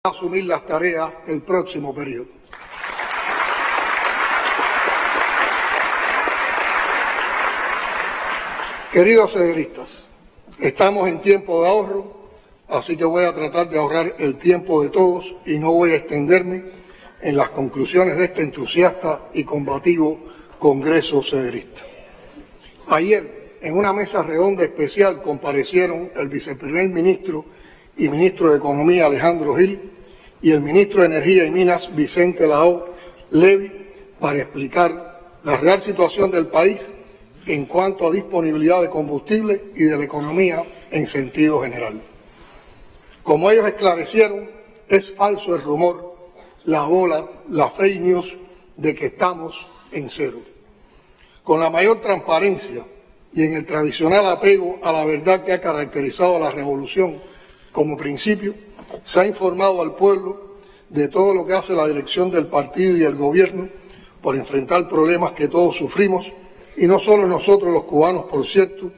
asumir las tareas del próximo periodo. Queridos cederistas, estamos en tiempo de ahorro, así que voy a tratar de ahorrar el tiempo de todos y no voy a extenderme en las conclusiones de este entusiasta y combativo Congreso Cederista. Ayer, en una mesa redonda especial, comparecieron el viceprimer ministro y ministro de Economía Alejandro Gil y el ministro de Energía y Minas Vicente Lao Levi para explicar la real situación del país en cuanto a disponibilidad de combustible y de la economía en sentido general. Como ellos esclarecieron, es falso el rumor, la bola, la fake news de que estamos en cero. Con la mayor transparencia y en el tradicional apego a la verdad que ha caracterizado a la revolución como principio, se ha informado al pueblo de todo lo que hace la dirección del partido y el gobierno por enfrentar problemas que todos sufrimos, y no solo nosotros los cubanos, por cierto,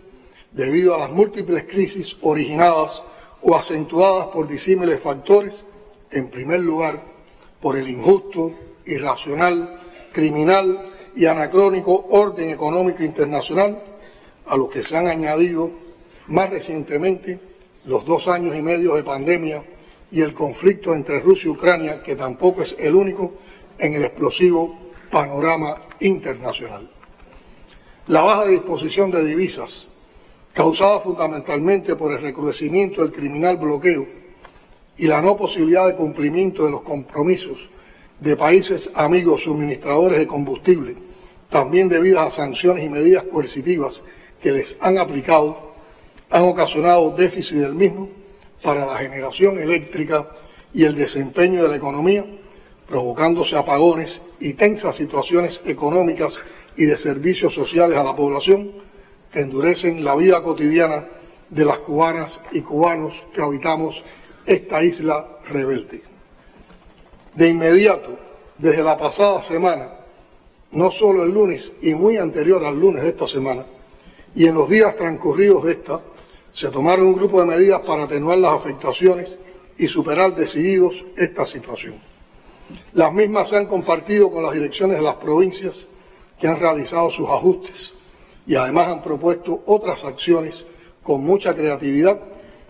debido a las múltiples crisis originadas o acentuadas por disímiles factores, en primer lugar, por el injusto, irracional, criminal y anacrónico orden económico internacional, a lo que se han añadido más recientemente los 2 años y medio de pandemia y el conflicto entre Rusia y Ucrania, que tampoco es el único en el explosivo panorama internacional. La baja disposición de divisas, causada fundamentalmente por el recrudecimiento del criminal bloqueo y la no posibilidad de cumplimiento de los compromisos de países amigos suministradores de combustible, también debidas a sanciones y medidas coercitivas que les han aplicado, han ocasionado déficit del mismo para la generación eléctrica y el desempeño de la economía, provocándose apagones y tensas situaciones económicas y de servicios sociales a la población que endurecen la vida cotidiana de las cubanas y cubanos que habitamos esta isla rebelde. De inmediato, desde la pasada semana, no solo el lunes y muy anterior al lunes de esta semana, y en los días transcurridos de esta, se tomaron un grupo de medidas para atenuar las afectaciones y superar decididos esta situación. Las mismas se han compartido con las direcciones de las provincias que han realizado sus ajustes y además han propuesto otras acciones con mucha creatividad,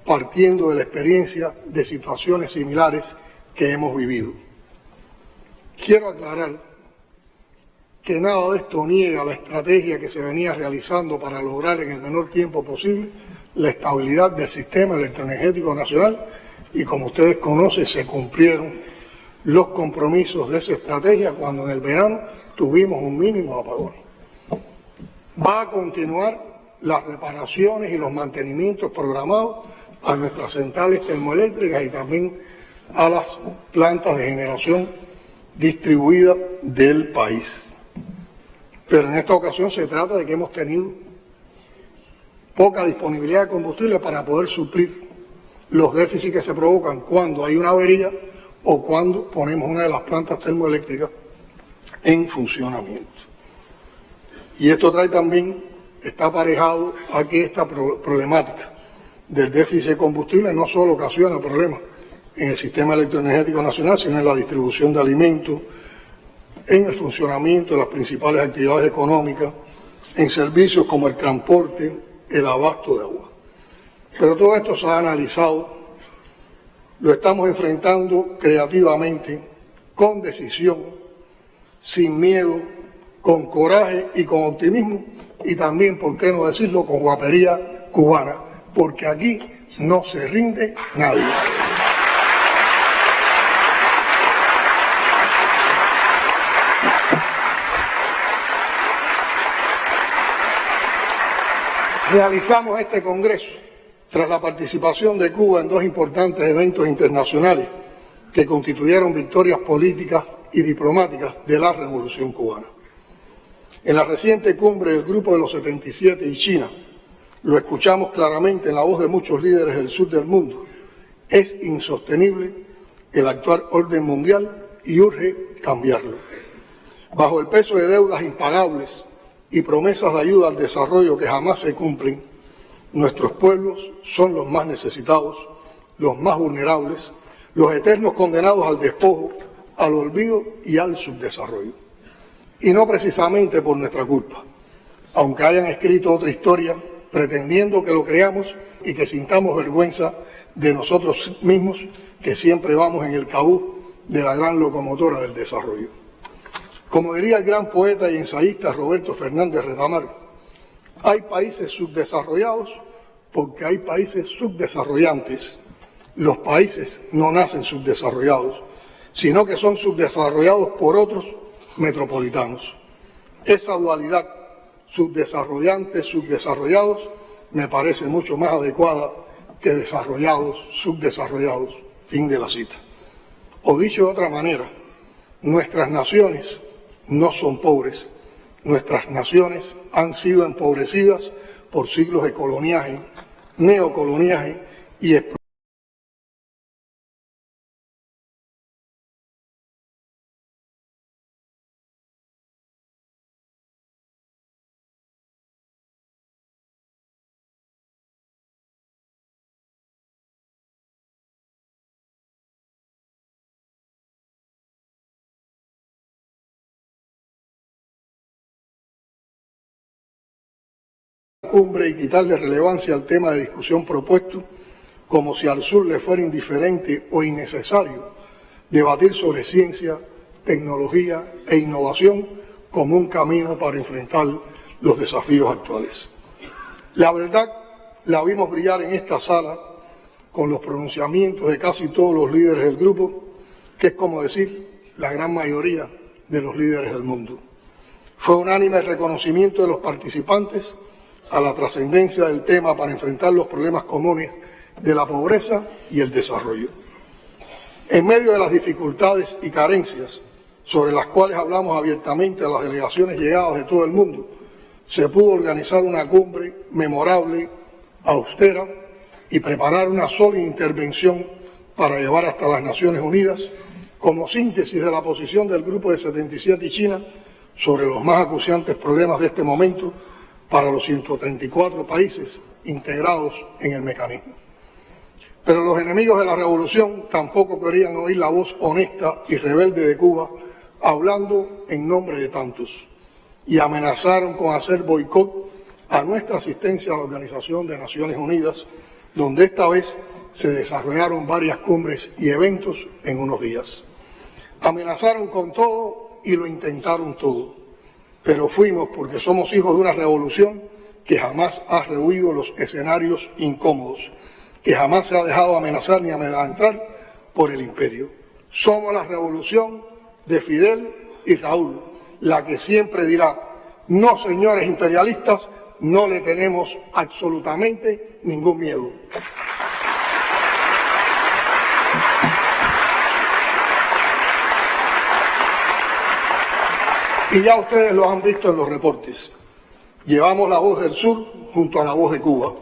partiendo de la experiencia de situaciones similares que hemos vivido. Quiero aclarar que nada de esto niega la estrategia que se venía realizando para lograr en el menor tiempo posible la estabilidad del sistema electroenergético nacional, y como ustedes conocen, se cumplieron los compromisos de esa estrategia cuando en el verano tuvimos un mínimo de apagones. Va a continuar las reparaciones y los mantenimientos programados a nuestras centrales termoeléctricas y también a las plantas de generación distribuida del país. Pero en esta ocasión se trata de que hemos tenido poca disponibilidad de combustible para poder suplir los déficits que se provocan cuando hay una avería o cuando ponemos una de las plantas termoeléctricas en funcionamiento. Y esto trae también, está aparejado a que esta problemática del déficit de combustible no solo ocasiona problemas en el sistema electroenergético nacional, sino en la distribución de alimentos, en el funcionamiento de las principales actividades económicas, en servicios como el transporte, el abasto de agua. Pero todo esto se ha analizado, lo estamos enfrentando creativamente, con decisión, sin miedo, con coraje y con optimismo, y también, por qué no decirlo, con guapería cubana, porque aquí no se rinde nadie. Realizamos este congreso tras la participación de Cuba en 2 importantes eventos internacionales que constituyeron victorias políticas y diplomáticas de la Revolución Cubana. En la reciente cumbre del Grupo de los 77 y China, lo escuchamos claramente en la voz de muchos líderes del sur del mundo: es insostenible el actual orden mundial y urge cambiarlo. Bajo el peso de deudas impagables y promesas de ayuda al desarrollo que jamás se cumplen, nuestros pueblos son los más necesitados, los más vulnerables, los eternos condenados al despojo, al olvido y al subdesarrollo. Y no precisamente por nuestra culpa, aunque hayan escrito otra historia pretendiendo que lo creamos y que sintamos vergüenza de nosotros mismos, que siempre vamos en el cabuz de la gran locomotora del desarrollo. Como diría el gran poeta y ensayista Roberto Fernández Retamar, hay países subdesarrollados porque hay países subdesarrollantes. Los países no nacen subdesarrollados, sino que son subdesarrollados por otros metropolitanos. Esa dualidad subdesarrollantes, subdesarrollados, me parece mucho más adecuada que desarrollados, subdesarrollados. Fin de la cita. O dicho de otra manera, nuestras naciones no son pobres, nuestras naciones han sido empobrecidas por siglos de coloniaje, neocoloniaje y explotación. Cumbre y quitarle relevancia al tema de discusión propuesto, como si al sur le fuera indiferente o innecesario debatir sobre ciencia, tecnología e innovación como un camino para enfrentar los desafíos actuales. La verdad la vimos brillar en esta sala con los pronunciamientos de casi todos los líderes del grupo, que es como decir la gran mayoría de los líderes del mundo. Fue unánime el reconocimiento de los participantes a la trascendencia del tema para enfrentar los problemas comunes de la pobreza y el desarrollo. En medio de las dificultades y carencias sobre las cuales hablamos abiertamente a las delegaciones llegadas de todo el mundo, se pudo organizar una cumbre memorable, austera, y preparar una sólida intervención para llevar hasta las Naciones Unidas como síntesis de la posición del Grupo de 77 y China sobre los más acuciantes problemas de este momento para los 134 países integrados en el mecanismo. Pero los enemigos de la revolución tampoco querían oír la voz honesta y rebelde de Cuba hablando en nombre de tantos y amenazaron con hacer boicot a nuestra asistencia a la Organización de Naciones Unidas, donde esta vez se desarrollaron varias cumbres y eventos en unos días. Amenazaron con todo y lo intentaron todo. Pero fuimos porque somos hijos de una revolución que jamás ha rehuido los escenarios incómodos, que jamás se ha dejado amenazar ni amedrentar por el imperio. Somos la revolución de Fidel y Raúl, la que siempre dirá, no señores imperialistas, no le tenemos absolutamente ningún miedo. Y ya ustedes lo han visto en los reportes. Llevamos la voz del sur junto a la voz de Cuba.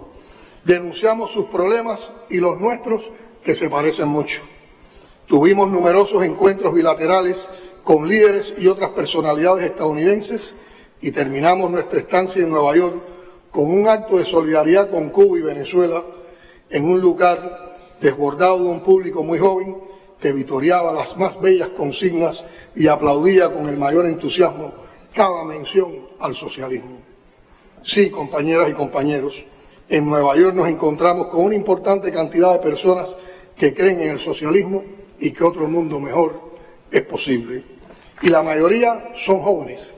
Denunciamos sus problemas y los nuestros, que se parecen mucho. Tuvimos numerosos encuentros bilaterales con líderes y otras personalidades estadounidenses y terminamos nuestra estancia en Nueva York con un acto de solidaridad con Cuba y Venezuela en un lugar desbordado de un público muy joven que vitoreaba las más bellas consignas y aplaudía con el mayor entusiasmo cada mención al socialismo. Sí, compañeras y compañeros, en Nueva York nos encontramos con una importante cantidad de personas que creen en el socialismo y que otro mundo mejor es posible. Y la mayoría son jóvenes,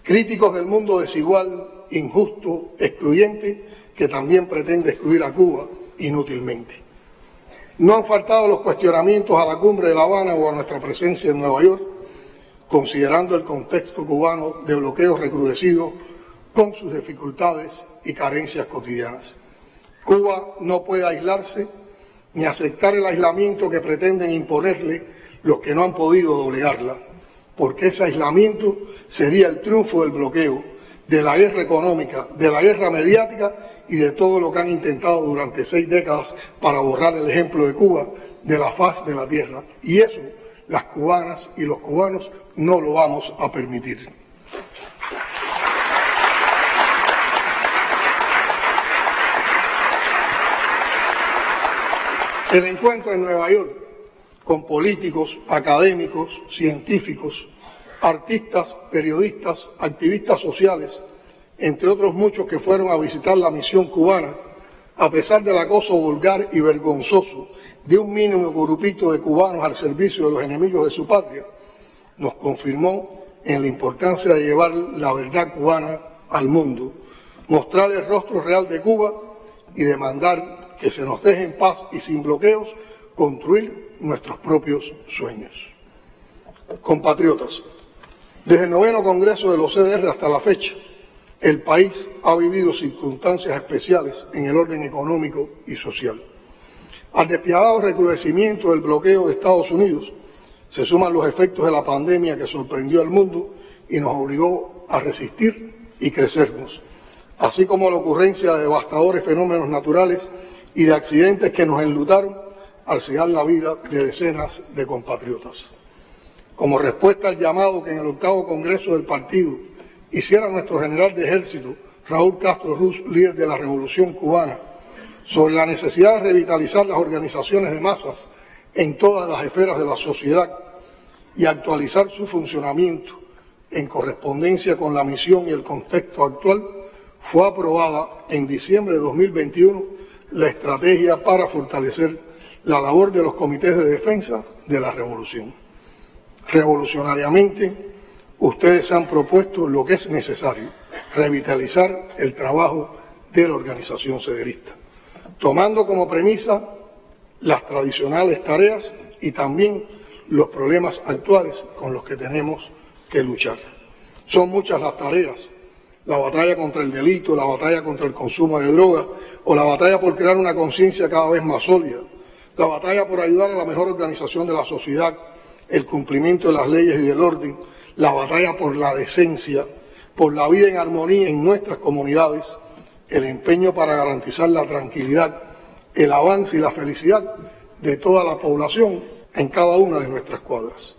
críticos del mundo desigual, injusto, excluyente, que también pretende excluir a Cuba inútilmente. No han faltado los cuestionamientos a la cumbre de La Habana o a nuestra presencia en Nueva York, considerando el contexto cubano de bloqueo recrudecido con sus dificultades y carencias cotidianas. Cuba no puede aislarse ni aceptar el aislamiento que pretenden imponerle los que no han podido doblegarla, porque ese aislamiento sería el triunfo del bloqueo, de la guerra económica, de la guerra mediática y de todo lo que han intentado durante 6 décadas para borrar el ejemplo de Cuba de la faz de la tierra. Y eso, las cubanas y los cubanos no lo vamos a permitir. El encuentro en Nueva York con políticos, académicos, científicos, artistas, periodistas, activistas sociales, entre otros muchos que fueron a visitar la misión cubana, a pesar del acoso vulgar y vergonzoso de un mínimo grupito de cubanos al servicio de los enemigos de su patria, nos confirmó en la importancia de llevar la verdad cubana al mundo, mostrar el rostro real de Cuba y demandar que se nos deje en paz y sin bloqueos construir nuestros propios sueños. Compatriotas, desde el 9º Congreso de los CDR hasta la fecha, el país ha vivido circunstancias especiales en el orden económico y social. Al despiadado recrudecimiento del bloqueo de Estados Unidos se suman los efectos de la pandemia que sorprendió al mundo y nos obligó a resistir y crecernos, así como la ocurrencia de devastadores fenómenos naturales y de accidentes que nos enlutaron al cegar la vida de decenas de compatriotas. Como respuesta al llamado que en el 8º Congreso del partido hiciera nuestro general de ejército, Raúl Castro Ruz, líder de la Revolución Cubana, sobre la necesidad de revitalizar las organizaciones de masas en todas las esferas de la sociedad y actualizar su funcionamiento en correspondencia con la misión y el contexto actual, fue aprobada en diciembre de 2021 la estrategia para fortalecer la labor de los comités de defensa de la revolución. Revolucionariamente, ustedes han propuesto lo que es necesario, revitalizar el trabajo de la organización cederista, tomando como premisa las tradicionales tareas y también los problemas actuales con los que tenemos que luchar. Son muchas las tareas: la batalla contra el delito, la batalla contra el consumo de drogas o la batalla por crear una conciencia cada vez más sólida, la batalla por ayudar a la mejor organización de la sociedad, el cumplimiento de las leyes y del orden, la batalla por la decencia, por la vida en armonía en nuestras comunidades, el empeño para garantizar la tranquilidad, el avance y la felicidad de toda la población en cada una de nuestras cuadras.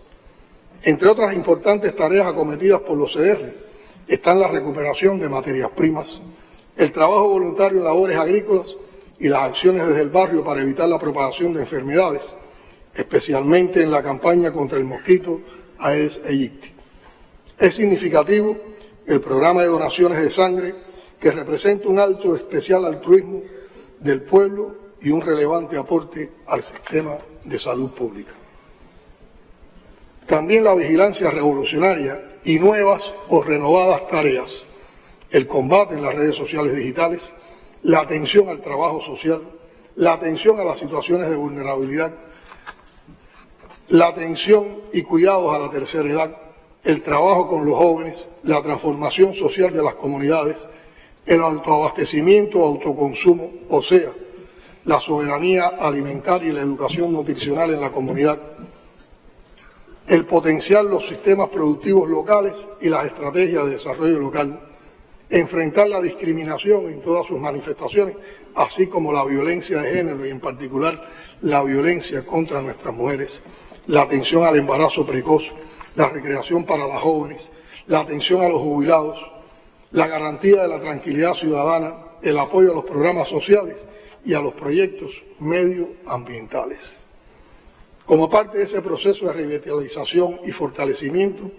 Entre otras importantes tareas acometidas por los CDR están la recuperación de materias primas, el trabajo voluntario en labores agrícolas y las acciones desde el barrio para evitar la propagación de enfermedades, especialmente en la campaña contra el mosquito Aedes aegypti. Es significativo el programa de donaciones de sangre, que representa un alto especial altruismo del pueblo y un relevante aporte al sistema de salud pública. También la vigilancia revolucionaria y nuevas o renovadas tareas, el combate en las redes sociales digitales, la atención al trabajo social, la atención a las situaciones de vulnerabilidad, la atención y cuidados a la tercera edad, el trabajo con los jóvenes, la transformación social de las comunidades, el autoabastecimiento o autoconsumo, o sea, la soberanía alimentaria y la educación nutricional en la comunidad, el potenciar los sistemas productivos locales y las estrategias de desarrollo local, enfrentar la discriminación en todas sus manifestaciones, así como la violencia de género y en particular la violencia contra nuestras mujeres, la atención al embarazo precoz, la recreación para las jóvenes, la atención a los jubilados, la garantía de la tranquilidad ciudadana, el apoyo a los programas sociales y a los proyectos medioambientales. Como parte de ese proceso de revitalización y fortalecimiento,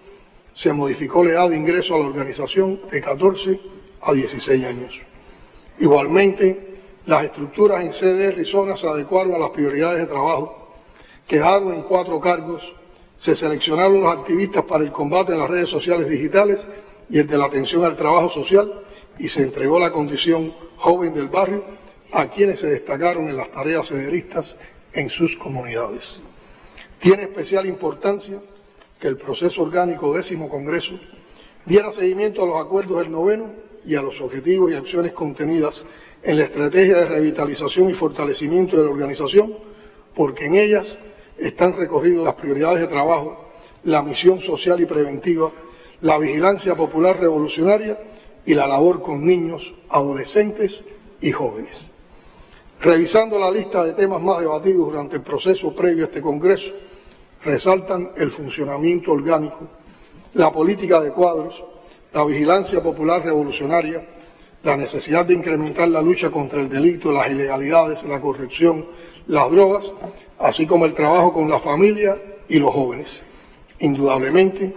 se modificó la edad de ingreso a la organización de 14 a 16 años. Igualmente, las estructuras en CDR y zonas se adecuaron a las prioridades de trabajo, quedaron en 4 cargos, se seleccionaron los activistas para el combate en las redes sociales digitales y el de la atención al trabajo social, y se entregó la condición joven del barrio a quienes se destacaron en las tareas cederistas en sus comunidades. Tiene especial importancia que el proceso orgánico 10º Congreso diera seguimiento a los acuerdos del 9º y a los objetivos y acciones contenidas en la estrategia de revitalización y fortalecimiento de la organización, porque en ellas están recorridas las prioridades de trabajo, la misión social y preventiva, la vigilancia popular revolucionaria y la labor con niños, adolescentes y jóvenes. Revisando la lista de temas más debatidos durante el proceso previo a este Congreso, resaltan el funcionamiento orgánico, la política de cuadros, la vigilancia popular revolucionaria, la necesidad de incrementar la lucha contra el delito, las ilegalidades, la corrupción, las drogas, así como el trabajo con la familia y los jóvenes. Indudablemente,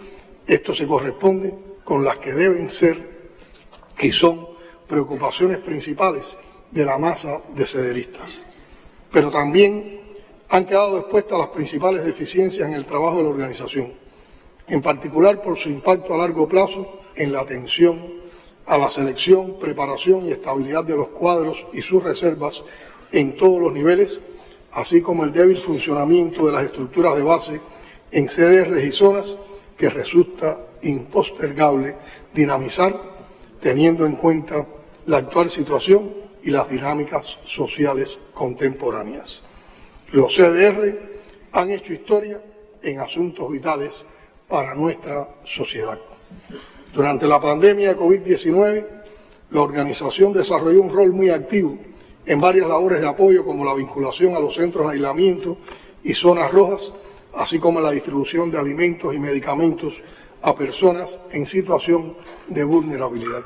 esto se corresponde con las que deben ser y son preocupaciones principales de la masa de sederistas. Pero también han quedado expuestas las principales deficiencias en el trabajo de la organización, en particular por su impacto a largo plazo en la atención a la selección, preparación y estabilidad de los cuadros y sus reservas en todos los niveles, así como el débil funcionamiento de las estructuras de base en CDR y zonas que resulta impostergable dinamizar teniendo en cuenta la actual situación y las dinámicas sociales contemporáneas. Los CDR han hecho historia en asuntos vitales para nuestra sociedad. Durante la pandemia de COVID-19, la organización desarrolló un rol muy activo en varias labores de apoyo, como la vinculación a los centros de aislamiento y zonas rojas, así como la distribución de alimentos y medicamentos a personas en situación de vulnerabilidad.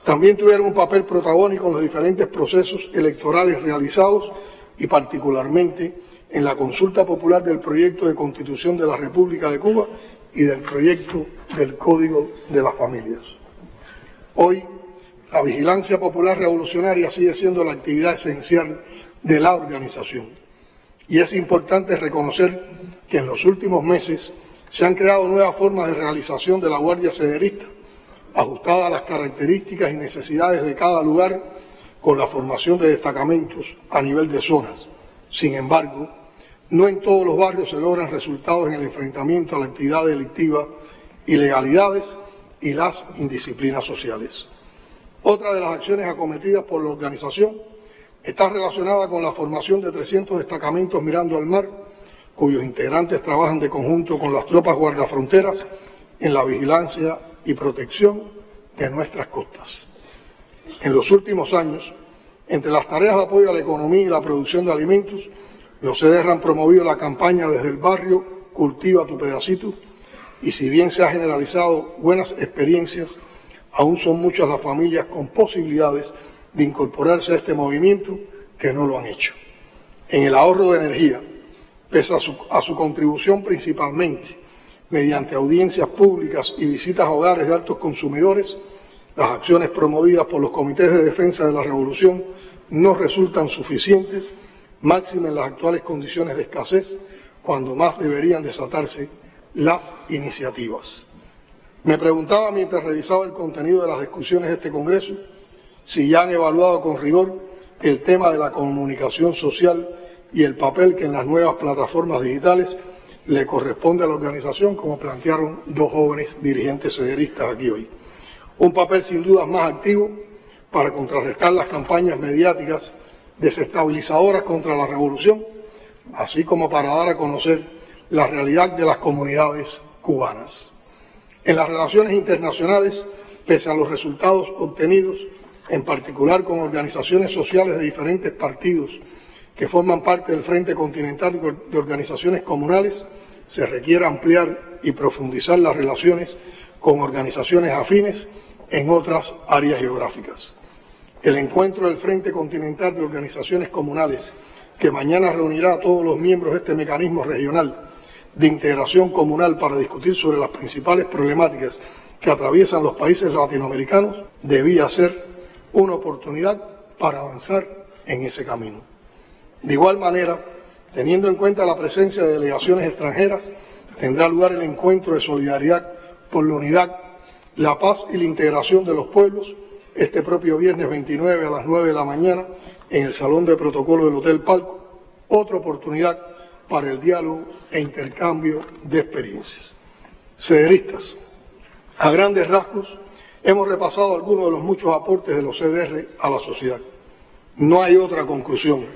También tuvieron un papel protagónico en los diferentes procesos electorales realizados y particularmente en la consulta popular del proyecto de Constitución de la República de Cuba y del proyecto del Código de las Familias. Hoy, la vigilancia popular revolucionaria sigue siendo la actividad esencial de la organización. Y es importante reconocer que en los últimos meses se han creado nuevas formas de realización de la Guardia Sederista, ajustadas a las características y necesidades de cada lugar, con la formación de destacamentos a nivel de zonas. Sin embargo, no en todos los barrios se logran resultados en el enfrentamiento a la actividad delictiva, ilegalidades y las indisciplinas sociales. Otra de las acciones acometidas por la organización está relacionada con la formación de 300 destacamentos mirando al mar, cuyos integrantes trabajan de conjunto con las tropas guardafronteras en la vigilancia y protección de nuestras costas. En los últimos años, entre las tareas de apoyo a la economía y la producción de alimentos, los CDR han promovido la campaña Desde el Barrio, Cultiva tu Pedacito, y si bien se han generalizado buenas experiencias, aún son muchas las familias con posibilidades de incorporarse a este movimiento que no lo han hecho. En el ahorro de energía, pese a su contribución principalmente mediante audiencias públicas y visitas a hogares de altos consumidores, las acciones promovidas por los comités de defensa de la revolución no resultan suficientes, máxime en las actuales condiciones de escasez, cuando más deberían desatarse las iniciativas. Me preguntaba mientras revisaba el contenido de las discusiones de este Congreso si ya han evaluado con rigor el tema de la comunicación social y el papel que en las nuevas plataformas digitales le corresponde a la organización, como plantearon dos jóvenes dirigentes sederistas aquí hoy. Un papel sin duda más activo para contrarrestar las campañas mediáticas desestabilizadoras contra la revolución, así como para dar a conocer la realidad de las comunidades cubanas. En las relaciones internacionales, pese a los resultados obtenidos, en particular con organizaciones sociales de diferentes partidos que forman parte del Frente Continental de Organizaciones Comunales, se requiere ampliar y profundizar las relaciones con organizaciones afines en otras áreas geográficas. El encuentro del Frente Continental de Organizaciones Comunales, que mañana reunirá a todos los miembros de este mecanismo regional de integración comunal para discutir sobre las principales problemáticas que atraviesan los países latinoamericanos, debía ser una oportunidad para avanzar en ese camino. De igual manera, teniendo en cuenta la presencia de delegaciones extranjeras, tendrá lugar el encuentro de solidaridad por la unidad, la paz y la integración de los pueblos este propio viernes 29 a las 9 de la mañana en el Salón de Protocolo del Hotel Palco, otra oportunidad para el diálogo e intercambio de experiencias. Sederistas, a grandes rasgos, hemos repasado algunos de los muchos aportes de los CDR a la sociedad. No hay otra conclusión.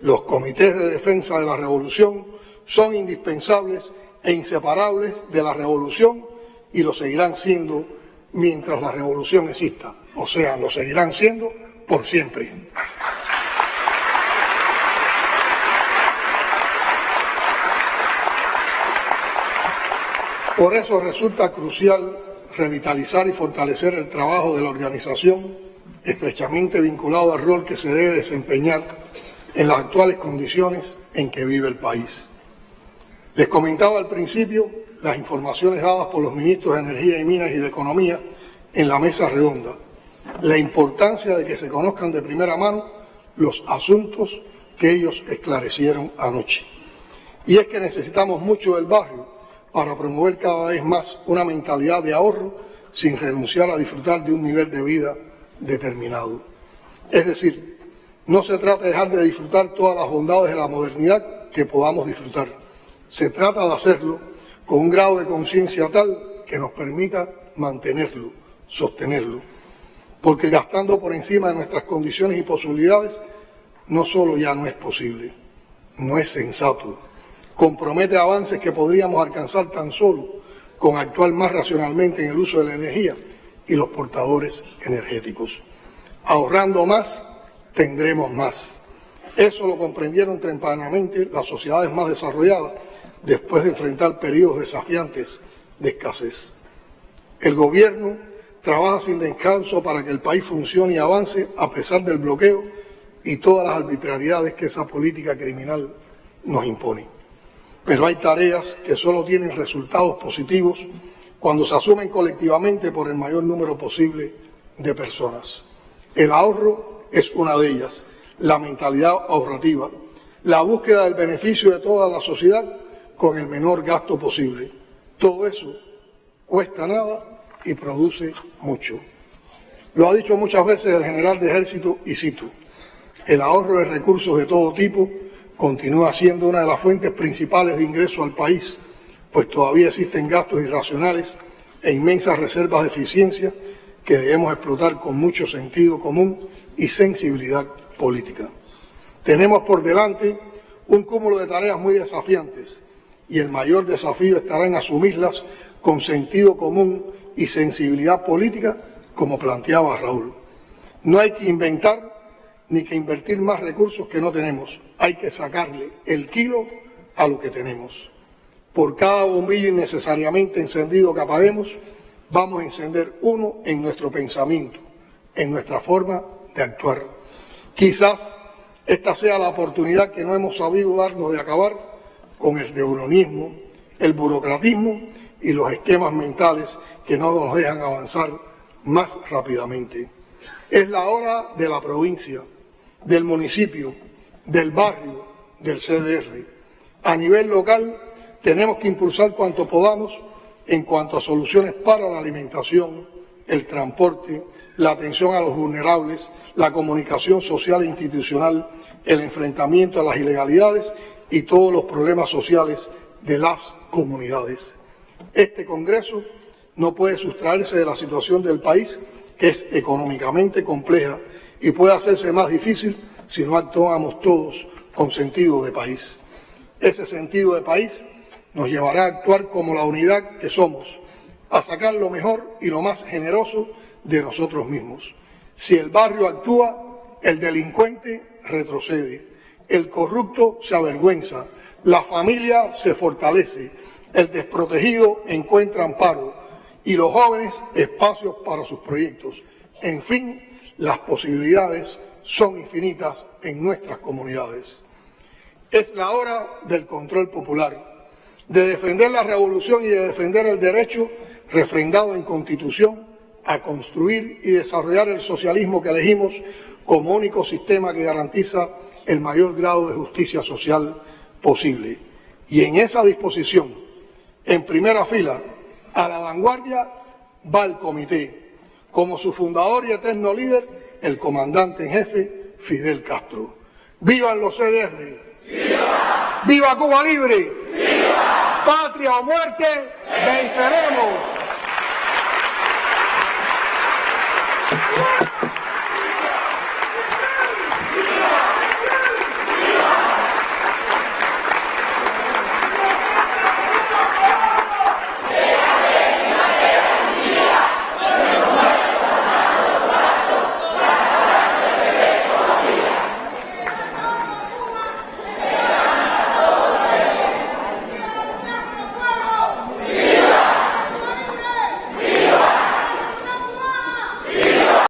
Los comités de defensa de la revolución son indispensables e inseparables de la revolución y lo seguirán siendo mientras la revolución exista. O sea, lo seguirán siendo por siempre. Por eso resulta crucial revitalizar y fortalecer el trabajo de la organización, estrechamente vinculado al rol que se debe desempeñar en las actuales condiciones en que vive el país. Les comentaba al principio las informaciones dadas por los ministros de Energía y Minas y de Economía en la mesa redonda, la importancia de que se conozcan de primera mano los asuntos que ellos esclarecieron anoche. Y es que necesitamos mucho del barrio para promover cada vez más una mentalidad de ahorro sin renunciar a disfrutar de un nivel de vida determinado. Es decir, no se trata de dejar de disfrutar todas las bondades de la modernidad que podamos disfrutar. Se trata de hacerlo con un grado de conciencia tal que nos permita mantenerlo, sostenerlo. Porque gastando por encima de nuestras condiciones y posibilidades, no solo ya no es posible, no es sensato, compromete avances que podríamos alcanzar tan solo con actuar más racionalmente en el uso de la energía y los portadores energéticos. Ahorrando más, tendremos más. Eso lo comprendieron tempranamente las sociedades más desarrolladas después de enfrentar periodos desafiantes de escasez. El gobierno trabaja sin descanso para que el país funcione y avance a pesar del bloqueo y todas las arbitrariedades que esa política criminal nos impone. Pero hay tareas que solo tienen resultados positivos cuando se asumen colectivamente por el mayor número posible de personas. El ahorro es una de ellas, la mentalidad ahorrativa, la búsqueda del beneficio de toda la sociedad con el menor gasto posible. Todo eso cuesta nada y produce mucho. Lo ha dicho muchas veces el general de ejército, y cito: el ahorro de recursos de todo tipo continúa siendo una de las fuentes principales de ingreso al país, pues todavía existen gastos irracionales e inmensas reservas de eficiencia que debemos explotar con mucho sentido común y sensibilidad política. Tenemos por delante un cúmulo de tareas muy desafiantes y el mayor desafío estará en asumirlas con sentido común y sensibilidad política, como planteaba Raúl. No hay que inventar ni que invertir más recursos que no tenemos. Hay que sacarle el kilo a lo que tenemos. Por cada bombillo innecesariamente encendido que apaguemos, vamos a encender uno en nuestro pensamiento, en nuestra forma de actuar. Quizás esta sea la oportunidad que no hemos sabido darnos de acabar con el neuronismo, el burocratismo y los esquemas mentales que no nos dejan avanzar más rápidamente. Es la hora de la provincia, del municipio, del barrio, del CDR. A nivel local tenemos que impulsar cuanto podamos en cuanto a soluciones para la alimentación, el transporte, la atención a los vulnerables, la comunicación social e institucional, el enfrentamiento a las ilegalidades y todos los problemas sociales de las comunidades. Este Congreso no puede sustraerse de la situación del país, que es económicamente compleja y puede hacerse más difícil si no actuamos todos con sentido de país. Ese sentido de país nos llevará a actuar como la unidad que somos, a sacar lo mejor y lo más generoso de nosotros mismos. Si el barrio actúa, el delincuente retrocede, el corrupto se avergüenza, la familia se fortalece, el desprotegido encuentra amparo y los jóvenes espacios para sus proyectos. En fin, las posibilidades son infinitas en nuestras comunidades. Es la hora del control popular, de defender la revolución y de defender el derecho refrendado en Constitución a construir y desarrollar el socialismo que elegimos como único sistema que garantiza el mayor grado de justicia social posible. Y en esa disposición, en primera fila, a la vanguardia, va el comité, como su fundador y eterno líder, el comandante en jefe, Fidel Castro. ¡Vivan los CDR! ¡Viva! ¡Viva Cuba Libre! ¡Viva! ¡Patria o muerte! ¡Venceremos!